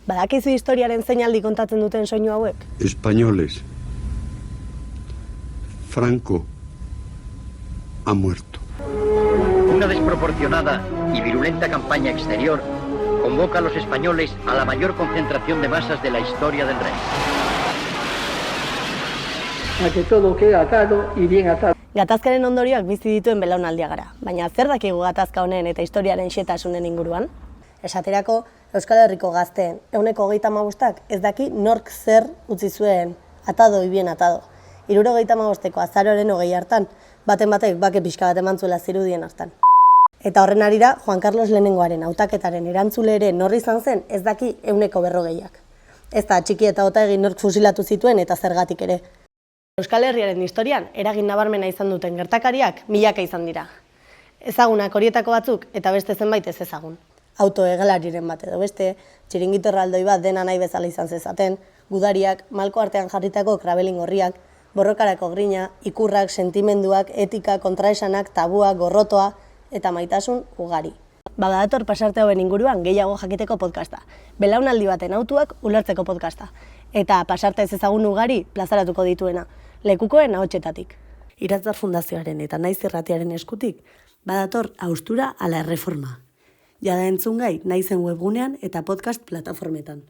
Badakizu historiaren zeinaldi kontatzen duten soinu hauek? Españoles. Franco ha muerto. Una desproporcionada y virulenta campaña exterior convoca a los españoles a la mayor concentración de masas de la historia del rey. A que todo quede atado y bien atado. Gatazkaren ondorioak bizi dituen belaunaldia gara, baina zer dakigu gatazka honen eta historiaren xehetasunen inguruan? Esaterako, Euskal Herriko gazteen 35%ak ez daki nork zer utzi zuen atado y bien atado. 75ko azaroaren 20 hartan, baten batek bake pixka bat eman zuela zirudien hartan. Eta horren arira, Juan Carlos Lehenengoaren hautaketaren erantzule ere norri izan zen ez daki 140ak. Ez da txiki eta Otaegi nork fusilatu zituen eta zergatik ere. Euskal Herriaren historian eragin nabarmena izan duten gertakariak milaka izan dira. Ezagunak horietako batzuk eta beste zenbait ez ezagun. Autohegalariren bat edo beste, txiringito erraldoi bat dena nahi bezala izan zezaten, gudariak, malko artean jarritako krabelin gorriak, borrokarako grina, ikurrak, sentimenduak, etika, kontraesanak, tabua, gorrotoa eta maitasun ugari. Badator pasarte hauen inguruan gehiago jakiteko podcasta. Belaunaldi baten hautuak ulertzeko podcasta. Eta pasarte ez ezagun ugari plazaratuko dituena, lekukoen ahotsetatik. Iratzar Fundazioaren eta Naiz Irratiaren eskutik, badator haustura ala erreforma. Jada entzungai Naizen webgunean eta podcast plataformetan.